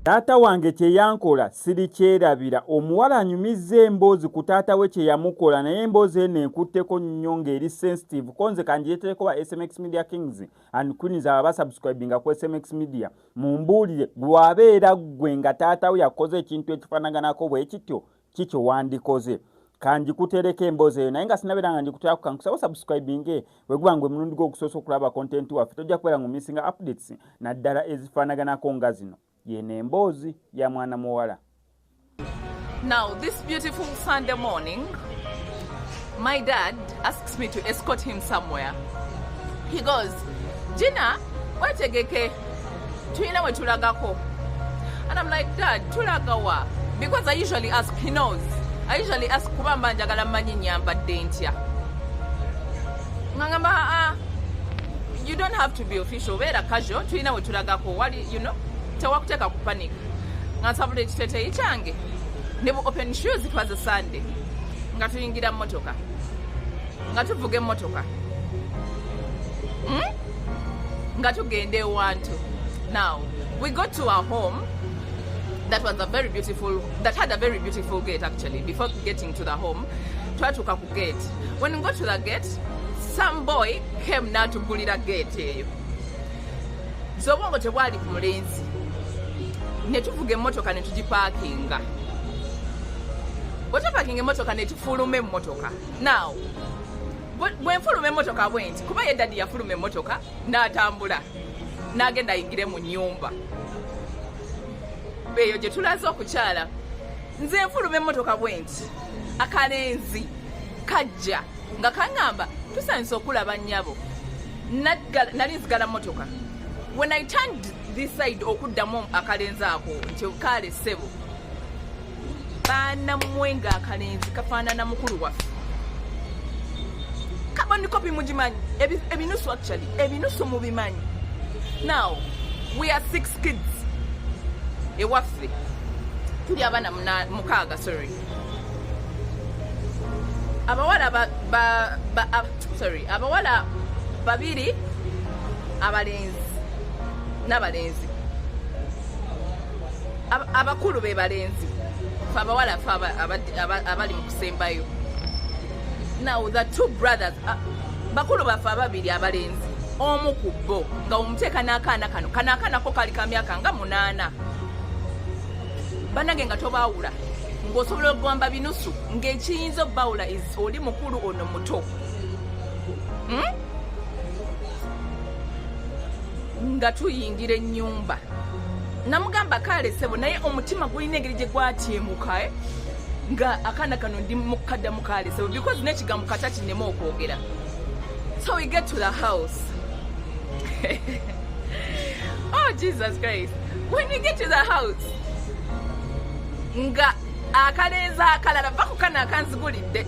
Taata wange Kyeyankola siri kyerabira. Omuwala anyumizza emboozi ku taata we kye yamukola naye emboozi eno ekutteko nnyo ng'eri sensitive. Konze kanjiretereko ba SMX Media Kings and Queens aba subscribinga ku SMX Media. Mumbuulire bw'abeera gwe nga taata we yakoze ekintu ekifaanaganako bwe kityo kikyo wandikoze. Kanjikutereka emboozi eyo naye nga sinabeera nga njikuterako kankusaba subscribinge weguba ngwe mulundi gw'okusoosa okulaba content waffe tojja kubeera ng'omissinga updates naddala ezifaanaganako nga zino. Yene emboozi ya mwana muwala. Now this beautiful Sunday morning, my dad asks me to escort him somewhere. He goes, Gina, wategeke tuyina we tulagako. And I'm like, Dad, tulaga wa? Because I usually ask, he knows. I usually ask kubamba njagala manyi nyambadde ntya. Ngamba, you don't have to be official. Beera casual, tuyina we tulagako. What you know? Tewakuteka ku panic. Ngansabula ekiteeteeyi kyange. Ne bu open shoes, it was a Sunday. Nga tuyingira mmotoka. Nga tuvuga emmotoka. Nga tugenda ewantu. Now, we got to our home. That had a very beautiful gate actually. Before getting to the home, twatuuka ku gate. When we got to the gate, some boy came now to gulira gate eyo. Zobongo tebwali ku mulenzi. Ne tuvuga emmotoka ne tugiparkinga. Bwe tuparkinga emmotoka ne tufuluma emmotoka. Now, bwe nfuluma emmotoka bwenti, kuba ye daddy yafuluma emmotoka n'atambula n'agenda ayingire mu nnyumba. Eyo gye tulaze okukyala. Nze nfuluma emmotoka bwenti, akalenzi kajja nga kaŋŋamba tusanyusa okulaba nnyabo. Nali nzigala mmotoka. When I turned this side okuddamu akalenzi ako nti kale ssebo, baana mwenga akalenzi kafaanana mukulu waffe. Kaboni kopi mugimanyi ebinusu actually ebinusu mubimanyi. Now we are 6 kids ewaffe tuli abaana mukaaga sorry. Abawala abawala babiri abalenzi n'abalenzi. Abakulu be balenzi. Fa abawala fa abali mu kusembayo. Now the two brothers bakulu bafa ababiri abalenzi. Omu ku bo nga omuteeka n'akaana kano. Kana akaana ko kali ka myaka nga 8. Banage nga tobaawula. Ng'osobola okugamba binusu ng'ekiyinza obbawula oli mukulu ono muto. Nga tuyingira ennyumba. Namugamba kale ssebo naye omutima gulina engeri gye gwatyemuka nga akaana kano ndi mukaddamu kale ssebo because n'ekigambo kata kinnema okwogera. So we get to the house. Oh Jesus Christ. When we get to the house, nga akalenzi akalala bako kana akanzigulidde.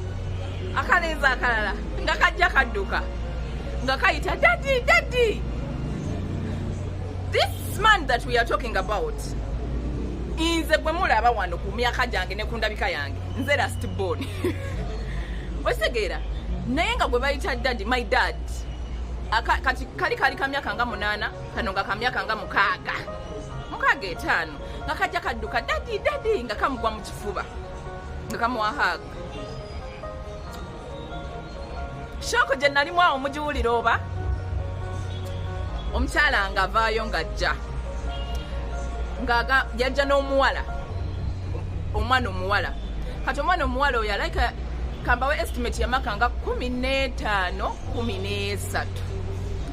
Akalenzi akalala nga kajja kadduka nga kayita daddy. This man that we are talking about nze gwe mulaba wano ku myaka gyange ne ku ndabika yange nze last born. Osegeera naye nga gwe bayita daddy, my dad kati kali ka myaka nga 8 kano nga ka myaka nga 5 nga kajja kadduka daddy nga kamugwa mu kifuba nga kamuwa hug. Shoko gye nali mwawo mugiwulira oba omukyala nga avaayo ng'ajja nga yajja n'omuwala omwana omuwala kati omwana omuwala oyo alayika kambawe estimate yamaka nga 15-13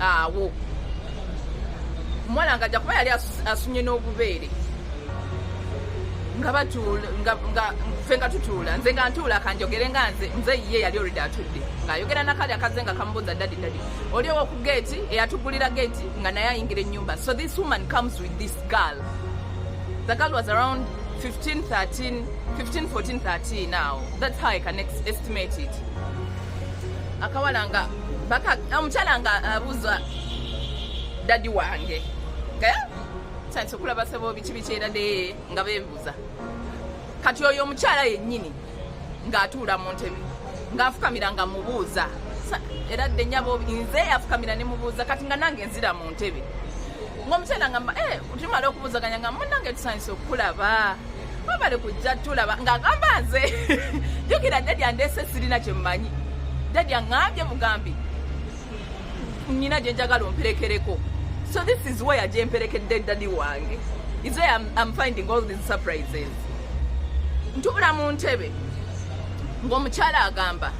awo omuwala ng'ajja kuba yali asunye n'obubeere nga batuula nga ffe nga tutuula nze nga ntuula kanjogere nga nze ye yali already atudde ng'ayogera nakali akaze nga kamubuuza daddy oli owo ku gate eyatugulira gate nga naye ayingira ennyumba. So this woman comes with this girl. The girl was around 15, 14, 13 now. That's how I can estimate it. Akawala nga omukyala nga abuuza daddy wange sanso kulaba sebo biki era de nga bebuuza kati oyo omukyala yennyini ng'atuula mu ntebe ng'afukamira nga mubuuza era de nyabo nze afukamira ne mubuuza kati nga nange nzira mu ntebe ng'omukyala ngamba tumala okubuzaganya nga munnange tusanise okulaba wabale kujja tulaba ng'agamba nze jjukira dadi andeese sirina kye mmanyi dadi aŋŋambye bugambi nnyina gye njagala omperekereko. So this is where gye mperekedde dadi wange. Is where I'm finding all these surprises. Ntubula mu ntebe ng'omukyala agamba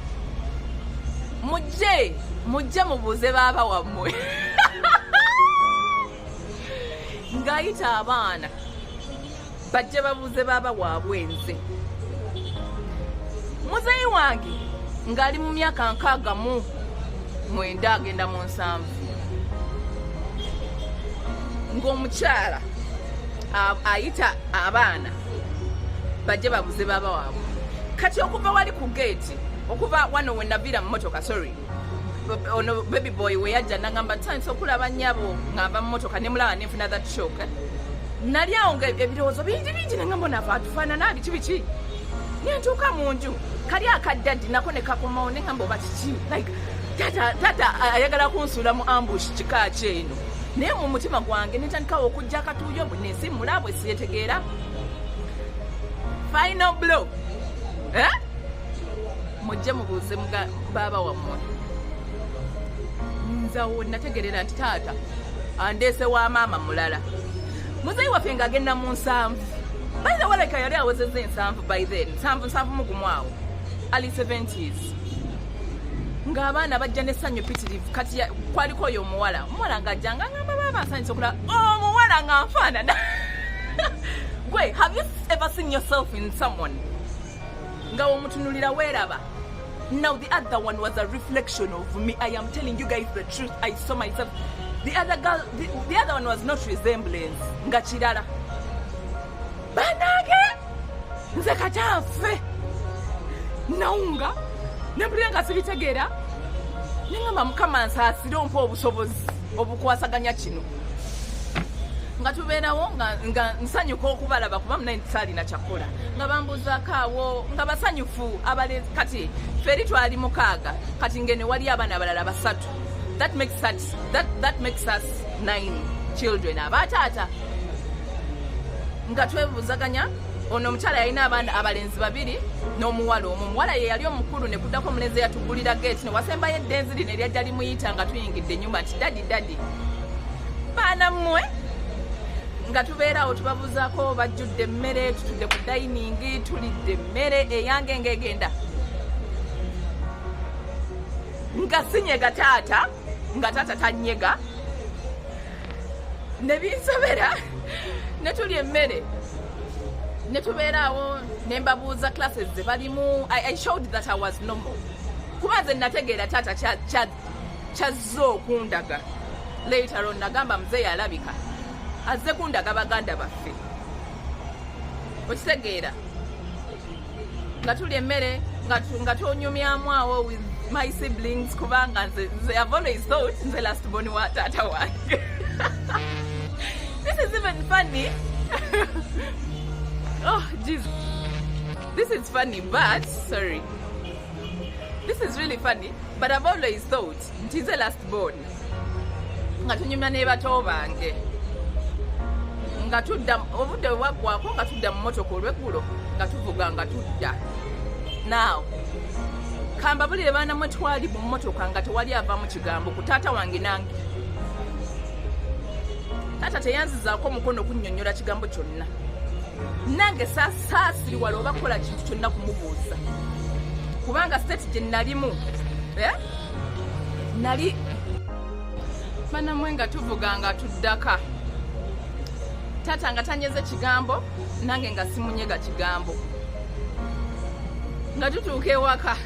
mujje mubuuze baaba wammwe ng'ayita abaana bajje babuuze baaba waabwe nze. Muzeeyi wange ng'ali mu myaka 69 agenda mu 7 ng'omukyala ayita abaana bajje babuuze baaba waabwe. Kati okuva wali ku gate okuva wano we navira mu motoka ono baby boy we yajja nagamba tanso okulaba nnyabo ngamba mu motoka ne mulaba ne nfuna that shock nali awo ebirowoozo bingi nangamba nava atufaanana biki nentuuka mu nju kali akaddadi nako ne kakomawo ne ngamba oba kiki like tata ayagala kunsuula mu ambush kika kyeno naye mu mutima gwange netandikawo okujja akatuuyo bunesi mulabwe siyetegeera final blow mujje mubuuze baaba wammwe. Nzawo nategerera nti taata andeese wa maama mulala muzeeyi waffe ng'agenda mu 7 by the way like yali awezezza 7 by then 7 mugumwawo ali 70s ng'abaana bajja n'essanyu pitirivu kati kwaliko oyo omuwala ng'ajja ng'agamba baaba asanyusa okulaba omuwala ng'anfaanana gwe have you ever seen yourself in someone nga womutunulira weeraba? Now the other one was a reflection of me. I am telling you guys the truth. I saw myself. The other girl, the other one was not resemblance. Nga kirala. Banage! Nze katafe. Naunga. Nempulira nga sibitegeera. Nengamba mukama nsaasire ompa obusobozi obukwasaganya kino. Nga tubeerawo nga nsanyuka okubalaba kuba muna ntisalina kyakola nga bambuzaako awo nga basanyufu abalezi kati feri twali 6 kati ngene wali abaana abalala 3 that makes us 9 children abataata nga twebuzaganya ono omukyala yalina abaana abalenzi 2 n'omuwala omuwala ye yali omukulu ne kuddako omulenzi yatugulira gate ne wasembayo eddenzi lino eryajja limuyita nga tuyingidde ennyumba nti dadi baana mmwe nga tubeerawo tubabuzaako bajjudde emmere tutudde ku dayiningi tulidde emmere eyange ng'egenda nga sinyega taata nga taata tanyega ne binsobera ne tuli emmere ne tubeerawo ne mbabuuza classes ze balimu. I showed that I was normal kuba nze nategeera taata kyazze okundaga later on nagamba muzeeyi alabika azze kundaga baganda baffe okitegeera nga tuli emmere nga tonyumyamu awo with my siblings kubanga nze I've always thought nze last born wa taata wange. This is even funny. Oh Jesus, this is funny but sorry, this is really funny but I've always thought nti nze last born nga tunyumya ne bato bange nga tudda obudde bwagwako nga tudda mu motoka olweggulo nga tuvuga nga tudda. Now kambabulire baana mwe twali mu motoka nga tewali ava mu kigambo ku taata wange nange taata teyanzizaako mukono kunnyonnyola kigambo kyonna nange saasiri wala oba kukola kintu kyonna kumubuuza kubanga state gye nalimu nali banamwe nga tuvuga nga tuddaka taata nga tanyeze kigambo nange nga simunyega kigambo nga tutuuka ewaka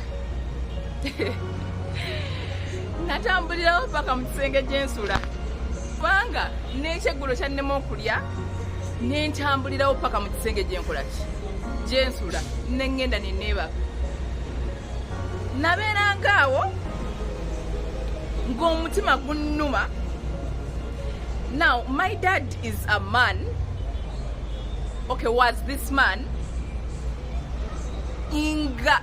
natambulirawo paka mu kisenge gy'ensula kubanga n'ekyeggulo kyannema okulya nentambulirawo paka mu kisenge gyenkola ki gyensula neŋŋenda neneebaka nabeerangaawo ng'omutima gunnuma. Now my dad is a man, okay, was this man nga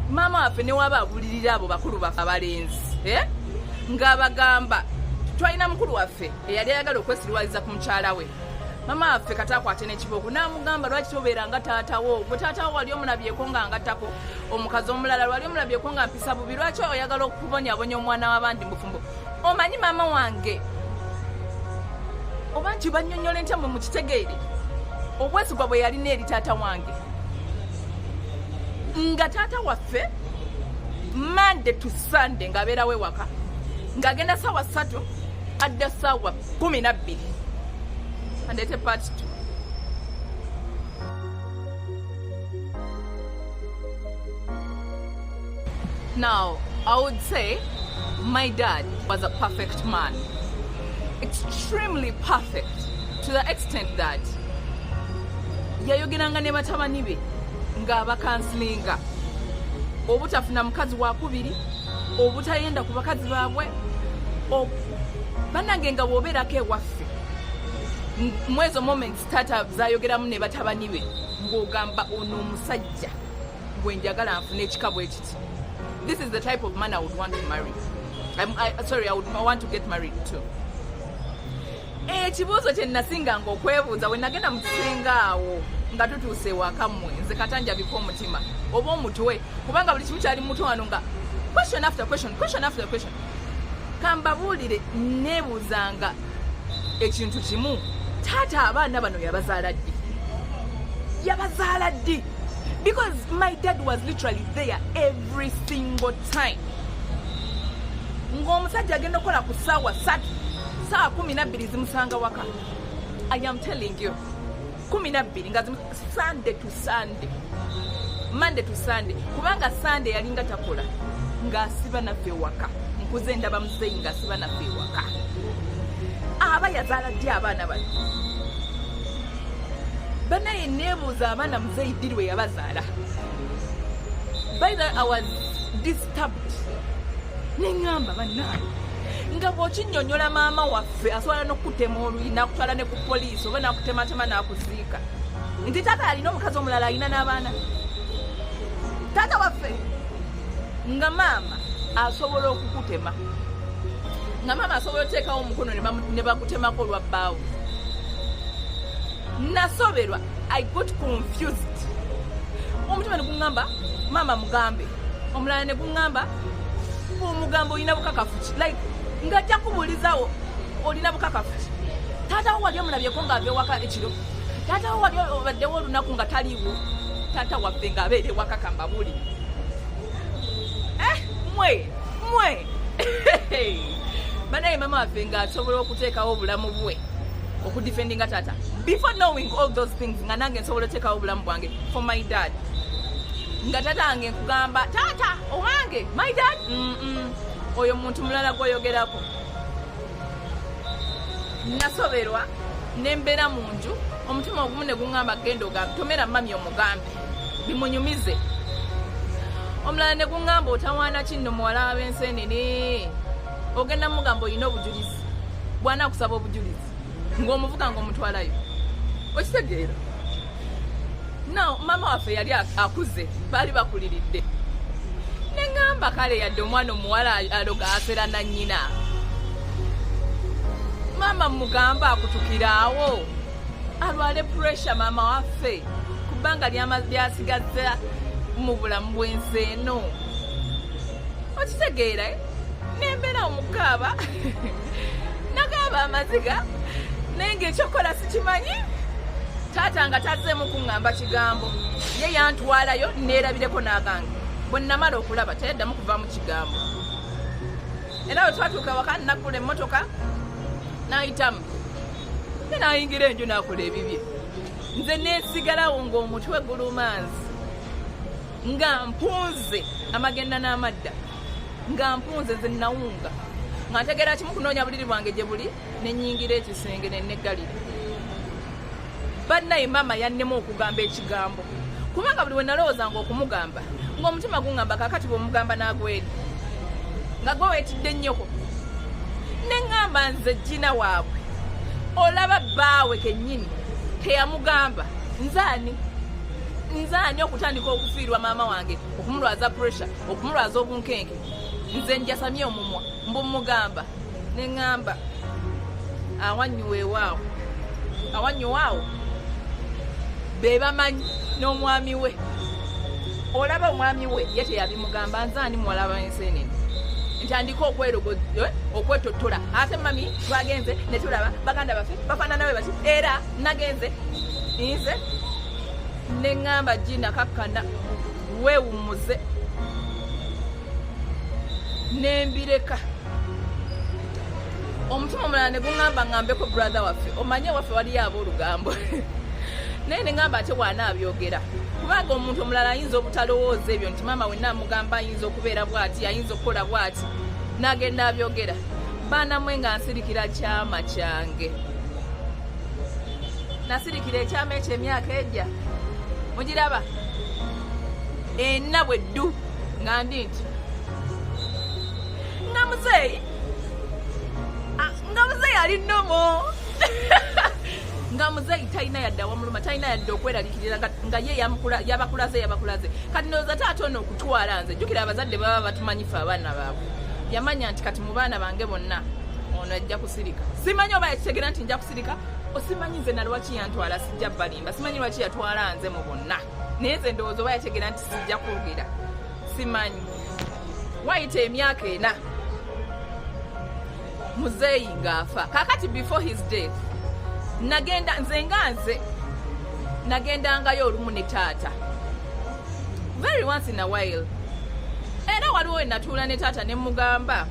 mama waffe ne waba abulirira abo bakulu bafe abalenzi nga bagamba twalina mukulu waffe eyali ayagala okwesiriwaliza ku mukyala we. Mama waffe kati akwate n'ekiboko n'amugamba lwaki tobeera nga taatawo, gwe taatawo wali omulabyeko nga ngattako omukazi omulala, lwali omulabyeko nga mpisa bubi, lwaki oyagala okubonyabonya omwana w'abandi mbufumbo? Omanyi maama wange oba nti bannyonnyola entya mwe mukitegeere obwesigwa bwe yalina eri taata wange, nga taata waffe Monday to Sunday ng'abeerawo ewaka, ng'agenda ssaawa 3 adda ssaawa 12. And it's a part 2. Now, I would say my dad was a perfect man. Extremely perfect. To the extent that yayogeranga ne batabani be ng'abakansilinga obutafuna mukazi wa kubiri, obutayenda ku bakazi baabwe, bannange nga bw'obeerako ewaffe mwezo moments tata zayogeramu ne batabani be ng'ogamba ono omusajja gwe njagala nfune ekikabo ekiti. This is the type of man I would want to marry. I would want to get married to. Ekibuuzo kye nasinganga okwebuuza we nagenda mu kisenga awo nga tutuuse ewaka mmwe, nze katanja biko omutima oba omutwe, kubanga buli kimu kyali muto wano nga question after question, question after question. Kambabuulire neebuuzanga ekintu kimu, taata abaana bano yabazaala ddi? Because my dad was literally there every single time. Ng'omusajja agenda okukola ku ssaawa 3, ssaawa 12 zimusanga waka. I am telling you, 12 nga Sunday to Sunday, Monday to Sunday, kubanga Sunday yalinga takola ng'asiba naffe waka. Nkuze ndaba muzeeyi ng'asiba naffe waka. Aba yazaala ddi abaana bano? Banaye neebuuza abaana muzeeyi ddi lwe yabazaala. By the way, I was disturbed. Neŋŋamba bannange nga bw'okinnyonnyola maama waffe asobola n'okutema oluyi n'akutwala ne ku poliisi oba n'akutematema n'akuziika nti taata alina omukazi omulala alina n'abaana. Taata waffe nga maama asobola okukutema, nga maama asobola oteekawo omukono ne bakutemako olwa bbaawo. Nasoberwa, I got confused. Omutima ne guŋŋamba maama mugambe, omulala ne guŋŋamba omugambo olina bukakafu ki, like ng'ajja kubuulizaawo olina bukakafu ki. Taata wo wali omulabyeko ng'ava ewaka ekiro, taata wo wali obaddewo olunaku nga taliiwo, taata waffe ng'abeera ewaka kambabuulire. Mwe banaye maama waffe ng'asobola okuteekawo obulamu bwe okudifendinga taata. Before knowing all those things nga nange nsobola oteekawo obulamu bwange for my dad. Nga taata wange nkugamba taata owange my dad, oyo muntu mulala gw'oyogerako. Nasoberwa nembeera mu nju, omutima ogumu ne guŋŋamba genda ogambe tomera mami omugambe bimunyumize. Omulala ne guŋŋamba otawaana kinno muwala w'enseenene, ogenda mugamba olina obujulizi, bw'anaakusaba obujulizi ng'omuvuga ng'omutwalayo. Okitegeera? Now mama waffe yali akuze, baali bakuliridde. Neŋŋamba kale yadde omwana omuwala aloga afera na nnyina, maama mugamba akutukira awo alwale pressure maama waffe ku bbanga lyasigaza mu bulamu bw'ensi eno. Okitegeera? Nembeera omukaaba nagamba amaziga naye ng'ekyokola sikimanyi. Taata nga tazzeemu kuŋŋamba kigambo, ye yantwalayo neerabireko n'agange. Bwe nnamala okulaba tayaddamu kuva mu kigambo. Era bwe twatuuka waka naggula emmotoka n'ayitamu, ne n'ayingira enju n'akola ebibye. Nze neesigalawo ng'omutwe gulumanzi, nga mpunze amagenda n'amadda, nga mpunze nze nawunga, nga ntegeera kimu kunoonya buliri bwange gye buli, ne nnyingira ekisenge ne neggalira. Bannaye maama yannemu okugamba ekigambo, kubanga buli we nalowoozanga okumugamba ng'omutima guŋŋamba kaakati bw'omugamba n'agweri nga gwe weetidde nnyoko. Ne ŋŋamba nze jjina waabwe, olaba bbaawe kennyini teyamugamba. Nzaani okutandika okufiirwa maama wange, okumulwaza pressure, okumulwaza obunkenke, nze njasamye omumwa mbumugamba. ne ngamba awanyuweewaawo awanyuwaawo be bamanyi n'omwami we olaba omwami we ye teyabimugamba nzaani muwala w'enseenene ntandika okwetottola ate mami twagenze ne tulaba baganda baffe bafaanana we bati era nagenze nze ne ŋŋamba gina kakkana weewummuze nembireka omutima omulala ne guŋŋamba ŋŋambeko brother waffe omanye waffe waliyo ab'olugambo naye ne ŋŋamba ate bwana abyogera kubanga omuntu omulala ayinza obutalowooza ebyo nti maama wenna amugamba ayinza okubeera bw'ati ayinza okukola bw'ati n'agenda abyogera baanamwe nga nsirikira kyama kyange nasirikira ekyama ekyo emyaka ejja mugiraba enna bwe ddu nga ndi nti nga muzeeyi ali nnomo nga muzeeyi talina yadde awamuluma talina yadde okweraliikirira nga ye yabakulaze kati ndowooza taata ono okutwala nze jjukira abazadde baba batumanyife abaana baabwe yamanya nti kati mu baana bange bonna ono ajja kusirika simanyi oba yakitegera nti nja kusirika osimanyi nze nalwaki yantwala sijja balimba simanyi lwaki yatwala nze mu bonna naye nze ndowooza oba yategera nti sijja kwogera simanyi wayita emyaka ena muzeeyi ng'afa kakati before his death nagendangayo olumu ne taata very once in a while era waliwo enatuula ne taata ne mugamba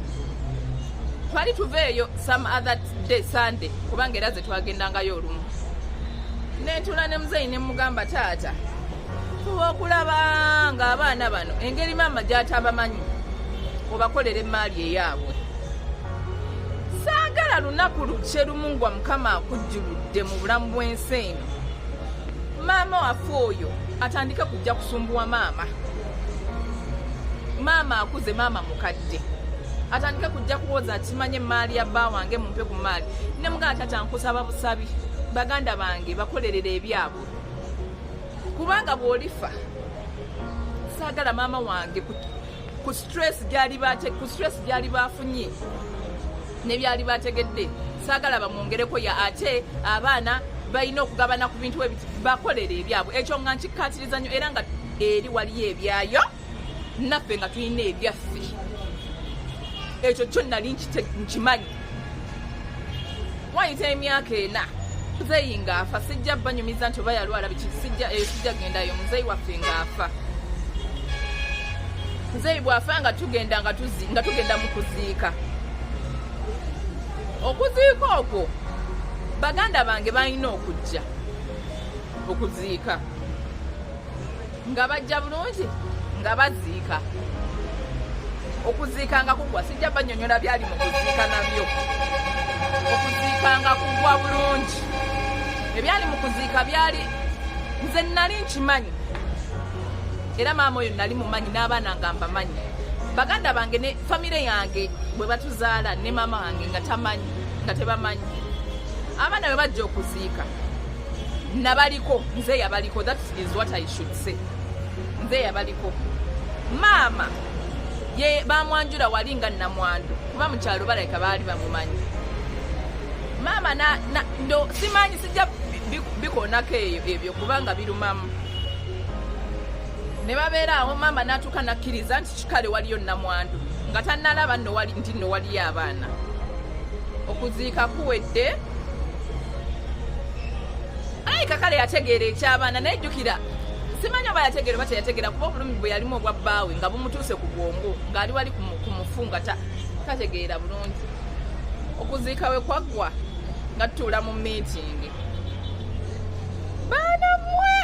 twali tuveeyo some other day Sunday kubanga era ze twagendangayo olumu nentuula ne muzeeyi ne mugamba taata tuba okulaba nga abaana bano engeri maama gy'atabamanyi obakolera emaali eyaabwe saagala lunaku lukye lumu ngwa mukama akujjuludde mu bulamu bw'ensi eno maama waffe oyo atandike kujja kusumbuwa maama akuze maama mukadde atandike kujja kuwoza ati manye emaali ya bba wange mumpe ku maali ne muganda tata nkusaba busabi baganda bange bakolerera ebyabwe kubanga bw'olifa saagala maama wange ku stress gyali baafunye nebyali bategedde saagala bamwongereko ya ate abaana balina okugabana ku bintu ebiti bakolera ebyabwe ekyo nga nkikkaatiriza nnyo era nga eri waliyo ebyayo naffe nga tulina ebyaffe ekyo kyo nali nkimanyi wayita emyaka ena muzeeyi ng'afa sijja banyumiza nti oba yalwala biki sijja gendayo muzeeyi waffe ng'afa muzeeyi bw'afa nga tugenda mu kuziika okuziika okwo baganda bange balina okujja okuziika nga bajja bulungi nga baziika okuziika nga kugwa sijja banyonyola byali mu kuziika nabyo okuziika nga kugwa bulungi ebyali mu kuziika byali nze nali nkimanyi era maama oyo nali mumanyi n'abaana nga mbamanyi baganda bange ne famire yange bwe batuzaala ne maama wange nga tebamanyi abaana bwe bajja okuziika nabaliko nze yabaliko that is what I should say nze yabaliko maama ye bamwanjula wali nga namwandu kuba mu kyalo balabika baali bamumanyi maama ndo simanyi sijja bikonako ebyo kubanga birumamu ne babeera awo maama n'atuuka nakkiriza nti kikale waliyo namwandu nga tannalaba nti nno waliyo abaana okuziika kuwedde ayi kakale yategeera ekyabaana naye jjukira simanyi oba yategeera oba teyategeera kuba obulumi bwe yalimu obwa bbaawe nga bumutuuse ku bwongo ng'ali wali ku mufu nga tategeera bulungi okuziika we kwaggwa nga tutuula mu meeting baanamwe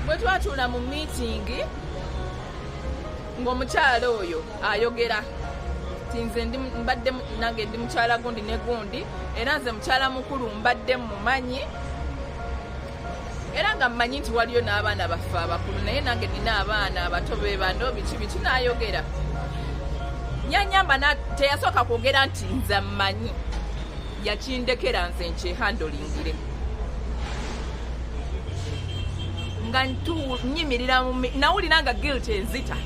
bwe twatuula mu meeting ng'omukyala oyo ayogera ti nze mbadde nange ndi mukyala gundi ne gundi era nze mukyala mukulu mbadde mumanyi era nga mmanyi nti waliyo n'abaana baffe abakulu naye nange nina abaana abato be bano biki n'ayogera nyanyamba teyasooka kwogera nti nze mmanyi yakindekera nze nkyehandolingire nga nyimirira nawulira nga guilt enzita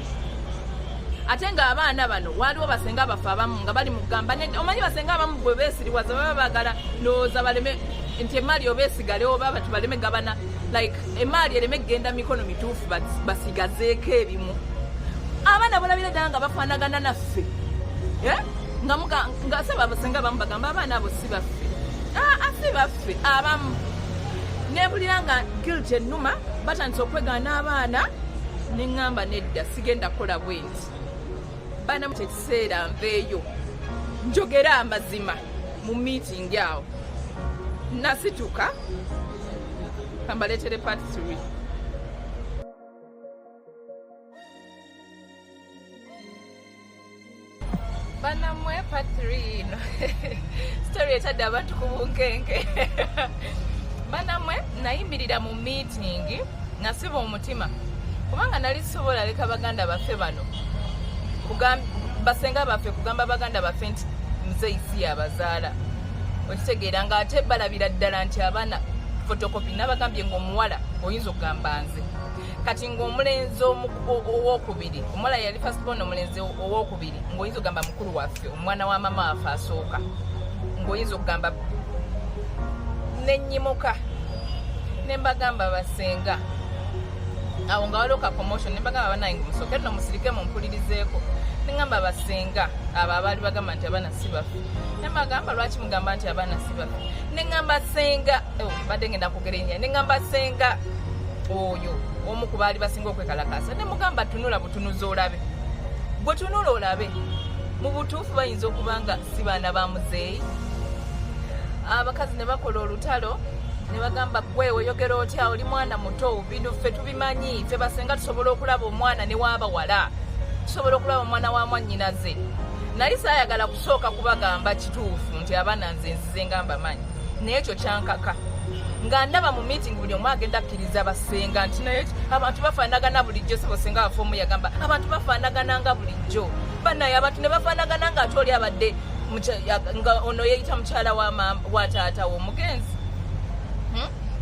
ate nga abaana bano waliwo basenga abafu abamu nga bali mugamba omanyi basenga abamu bwe beesiriwaza baba bagala ndowooza baleme nti emaali obeesigale oba batu baleme gabana like emaali ereme genda mikono mituufu basigazeeko ebimu abaana bolabira ddala nga bafaanagana naffe nga saba basenga abamu bagamba abaana abo si baffe si baffe abamu nebulira nga guilt ennuma batandise okwegaana abaana neŋŋamba nedda sigenda kukola bwe nti baana mu kyekiseera nveeyo njogera amazima mu meeting awo nasituka kambaleetere part 3 banamwe part 3 ino story etadde abantu ku bunkenke banamwe nayimirira mu meeting nasiba omutima kubanga nali sobola leka baganda baffe bano basenga baffe kugamba baganda baffe nti muzeisi yabazaala okitegeera nga ate balabira ddala nti abaana fotokopi nabagambye ng'omuwala oyinza okugamba nze kati ng'omulenzi owokubiri omuwala yali firstborn omulenzi owokubiri ng'oyinza okugamba mukulu waffe omwana wa mama waffe asooka ng'oyinza okugamba nenyimuka nembagamba basenga awo nga waliwo ka promotion nembagamba banaye ngumusooka nno musirike mumpulirizeeko nengamba basenga abo abaali bagamba nti abaana si baffe nembagamba lwaki mugamba nti abaana si baffe nengamba senga badde ngenda kugerenya nengamba senga oyo omu ku baali basinga okwekalakasa nemugamba tunula butunuza olabe bwe tunula olabe mu butuufu bayinza okuba nga si baana ba muzeeyi abakazi ne bakola olutalo ne bagamba gwe oyogera otya oli mwana muto bino ffe tubimanyi ffe basenga tusobola okulaba omwana ne waabawala tusobola okulaba omwana wa mwannyinaze nali saayagala kusooka kubagamba kituufu nti abaana nze nzize nga mbamanyi naye ekyo kyankaka nga ndaba mu meeting buli omu agenda akkiriza basenga nti naye abantu bafaanagana bulijjo sebosenga wafoomu yagamba abantu bafaanagana nga bulijjo banaye abantu ne bafaanagana nga ate oli abadde nga ono yeeyita mukyala wa taata w'omugenzi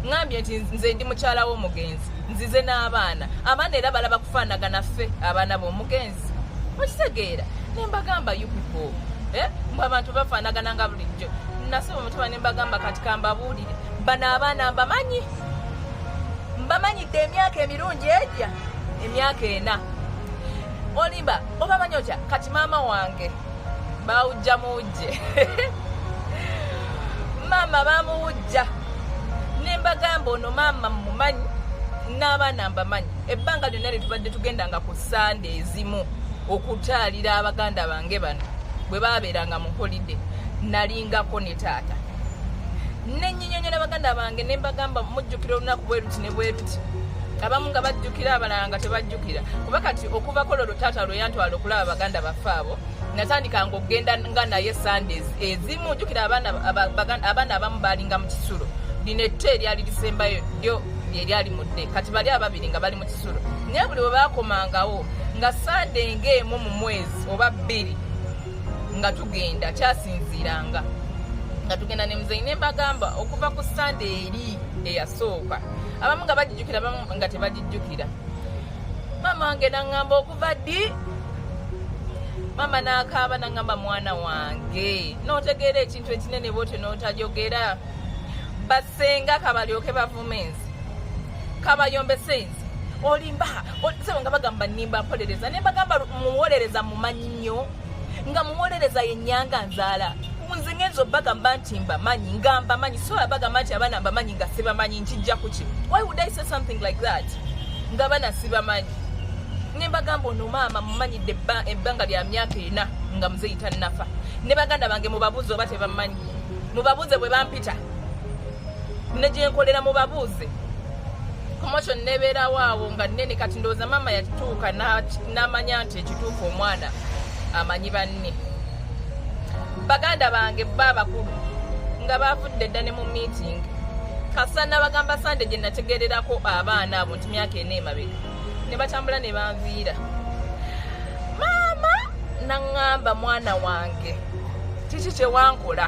ngambye nti nze ndi mukyala w'omugenzi nzize n'abaana abaana era balaba kufaanagana ffe abaana b'omugenzi okitegeera nembagamba you people mbwe abantu bafaanagana nga bulijjo nasaba omutima nembagamba kati kambabuulire bano abaana mbamanyidde emyaka emirungi ejja emyaka 4 olimba obamanyi otya kati maama wange bawujja muwujje maama bamuwujja nembagamba ono maama mumanyi n'abaana mbamanyi ebbanga lyonna lye tubadde tugendanga ku sande ezimu okutaalira abaganda bange bano bwe baabeeranga mu holide nalingako ne taata nenyinyonyola baganda bange nembagamba mujjukira olunaku bweruti ne bweruti abamu nga bajjukira abalala nga tebajjukira kuba kati okuvako lolo taata lwe yantwala okulaba baganda baffe abo natandikanga okugenda nga naye sandays ezimu jjukira abaana abamu baalinga mu kisulo lino ette eryali lisembayo lyo eryali mudde kati bali ababiri nga bali mu kisulo naye buli bwe baakomangawo nga sande ng'emu mu mwezi oba 2 nga tugenda kyasinziiranga nga tugenda ne muzeeyi nembagamba okuva ku sande eri eyasooka abamu nga bagijjukira abamu nga tebagijjukira maama wange naŋŋamba okuva ddi maama n'akaaba naŋŋamba mwana wange n'otegeera ekintu ekinene bwotyo n'otajogera basenga kabalyoke bavumenzi kabayombese enzi olimba sebo nga bagamba nnimba mpolereza nembagamba muwolereza mumanyi nnyo nga muwolereza yennyanga nzaala nze ngenza obbagamba nti mbamanyi nga mbamanyi so abagamba nti abaana mbamanyi nga sibamanyi nkijja ku ki why would I say something like that nga abaana sibamanyi nembagamba ono maama mumanyidde ebbanga lya myaka 4 nga muzeeyi tannafa ne baganda bange mubabuuze oba tebamanyi mubabuuze bwe bampita ne gyenkolera mubabuuze promotion nebeerawo awo nga nnene kati ndowooza maama yatuuka n'amanya nti ekituufu omwana amanyi banne baganda bange babakulu nga bavudde dda ne mu meeting kasana bagamba sande gye nategererako abaana abo nti myaka 4 emabega ne batambula ne banviira maama naŋŋamba mwana wange kiki kyewankola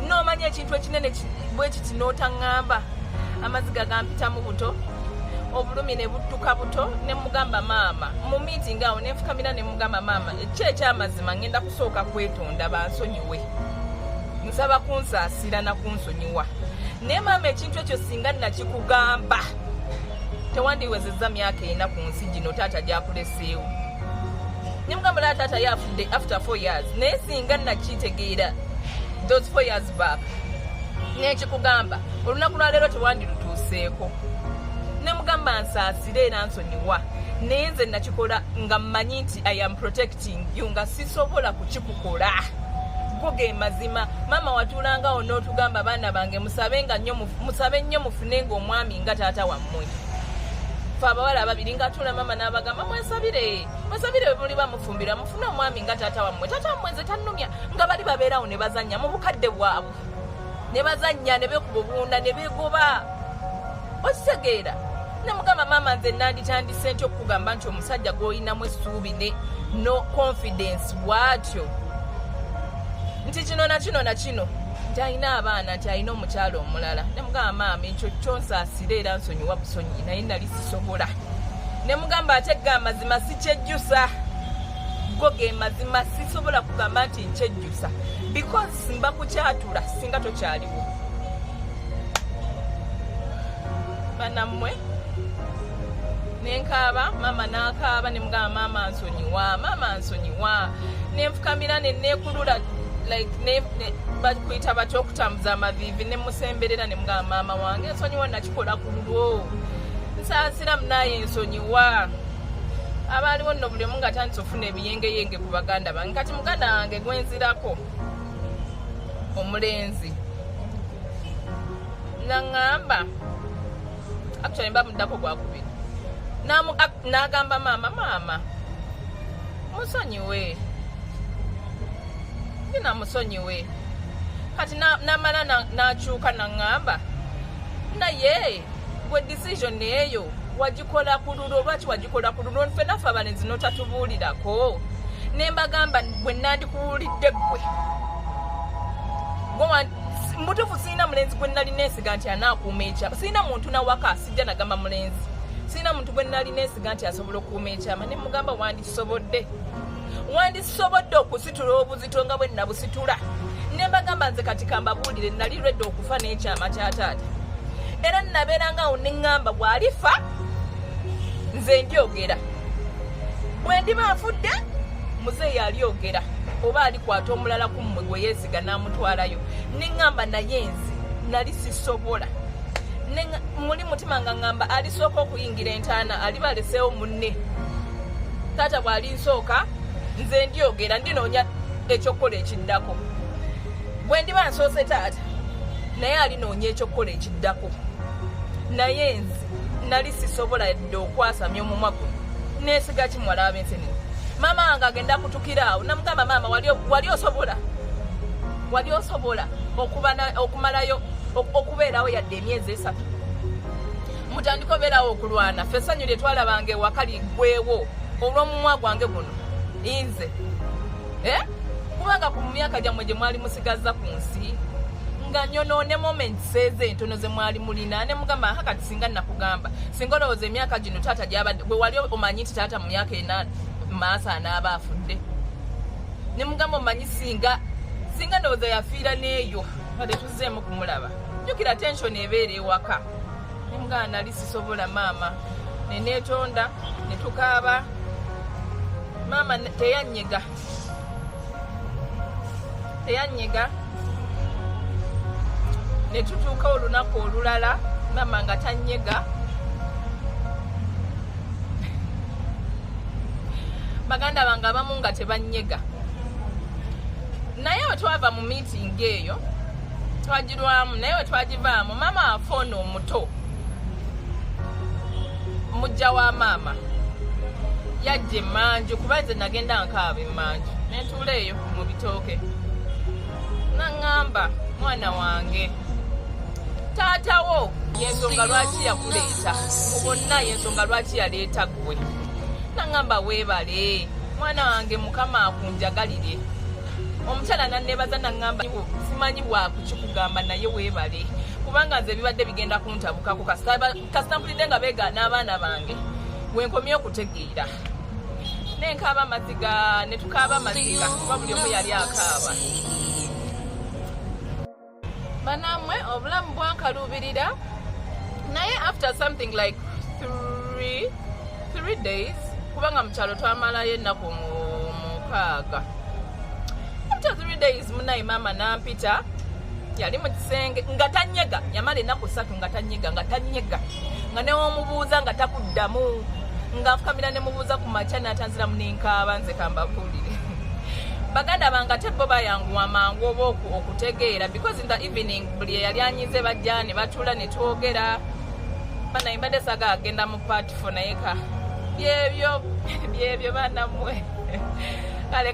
n'omanya ekintu ekinene bwe kiti n'otaŋŋamba amaziga gampitamu buto obulumi ne buttuka buto ne mugamba maama mu meeting awo ne nfukamira ne mugamba maama ekyamazima ngenda kusooka kwetonda bansonyiwe nsaba kunsaasira na kunsonyiwa naye maama ekintu ekyo singa nakikugamba tewandiwezezza myaka ena ku nsi gino taata gyakuleseewo ne mugamba laa taata yafudde after 4 years naye singa nakitegeera those 4 years back nekikugamba olunaku lwaleero tewandirutuuseeko ne mugamba nsaasire era nsonyiwa naye nze nakikola nga mmanyi nti I am protecting you nga sisobola kukikukola goge mazima mama watuulangawo n'otugamba baana bange musabe nnyo mufunenga omwami nga taata wammwe fe abawala ababiri nga tuula mama n'abagamba mwesabire bwe muli bamufumbira mufune omwami nga taata wammwe taata wammwe nze tannumya nga bali babeerawo ne bazannya mu bukadde bwabwe ne bazannya ne bekuba obuwunda ne beegoba okitegeera ne mugamba maama nze nanditandise nti okukugamba nti omusajja gw'olinamu essuubi ne no confidence bw'atyo nti kino na kino nti alina abaana nti alina omukyalo omulala ne mugamba maama ekyo kyonsaasira era nsonyiwa busonyi naye nali sisobola ne mugamba ate ga amazima sikyejjusa go ge mazima sisobola kugamba nti nkyejjusa because simba kukyatula singa tokyaliwo banammwe nenkaaba mama n'akaaba ne mugamba maama nsonyiwa nenfukamira neneekulula like bakuyita batya okutamuza amaviivi ne musemberera ne mugamba maama wange ensonyiwa nakikola ku lulwo nsaasira munaye ensonyiwa abaaliwo nno buli omu nga tandise ofuna ebiyengeyenge ku baganda bange kati muganda wange gwenzirako omulenzi naŋŋamba actually mba muddako gwakubiri n'agamba maama musonyiwe namusonyiwe kati namala n'akyuka naŋŋamba naye gwe decision eyo wagikola ku lulwo lwaki wagikola ku lulwo ffenaffe abalenzi n'otatubuulirako ne mbagamba bwe nandikuwulidde gwe mutuufu sirina mulenzi gwe nali neesiga nti anaakuuma ekyama sirina muntu nawaka sijja nagamba mulenzi sirina muntu gwe nali neesiga nti asobola okukuuma ekyama ne mugamba wandisobodde okusitula obuzito nga bwe nabusitula ne mbagamba nze kati kambabuulire nali lwedde okufa n'ekyama kya taata era nabeerangawo ne ŋŋamba bw'alifa nze ndyogera bwe ndiba afudde muzeeyi alyogera oba alikwata omulala ku mmwe gwe yeesiga n'amutwalayo ne ŋŋamba naye nze nali sisobola muli mutima nga ŋŋamba alisooka okuyingira entaana aliba aleseewo munne taata bw'alinsooka nze ndyogera ndinoonya ekyokukola ekiddako bwe ndiba nsoose taata naye alinoonya ekyokukola ekiddako naye nze nali sisobola dde okwasamya omumwa guno neesiga kimuwala w'abensenene maama wange agenda kutukira awo namugamba maama wali osobola okumalayo okubeerawo yadde emyezi 3 mutandika obeerawo okulwana ffe essanyu lye twalabanga ewaka liggwewo olw'omumwa gwange guno nze kubanga ku myaka gyammwe gye mwali musigaza ku nsi nga nyonoone moments ezo entono ze mwali mulina ne mugamba kati singa nakugamba singa olowooza emyaka gino taata gyabadde gwe wali omanyi nti taata mu myaka ena maaso anaaba afudde ne mugamba omanyi singa ndowooza yafiira n'eyo nga tetuzzeemu kumulaba jjukira tension ebeera ewaka ne mugamba nali sisobola maama neneetonda ne tukaaba maama teyanyega ne tutuuka olunaku olulala maama nga tanyega baganda bange abamu nga tebanyega naye we twava mu meeting eyo twagirwamu naye we twagivaamu maama afoona omuto mujja wa maama yajja emmanju kuba nze nagenda nkaaba emmanju nentuula eyo mu bitooke naŋŋamba mwana wange taatawo yensonga lwaki yakuleeta mu bonna yensonga lwaki yaleeta ggwe naŋŋamba weebale mwana wange mukama akunjagalire omukyala nanneebaza naŋŋamba simanyi bwakukikugamba naye weebale kubanga nze bibadde bigenda kuntabukako kasita mpulidde nga beegaana abaana bange wenkomye okutegeera nenkaaba amaziga ne tukaaba amaziga kuba buli omu yali akaaba. Banamwe obulamu bwankaluubirira naye after something like 3 days kubanga mu kyalo twamalayo ennaku mukaaga. After 3 days munaye maama nampita yali mu kisenge nga tanyega yamala ennaku 3 nga tanyega nga newomubuuza nga takuddamu nga nfukamira ne mubuuza ku makya n'atanziramu nenkaaba nze kambapulire. Baganda bange te bo bayanguwa mangu oba okutegeera because in the evening buli yali anyize bajja ne batuula ne twogera banaye mbadde saga agenda mu part 4 naye ka byebyo banamwe kale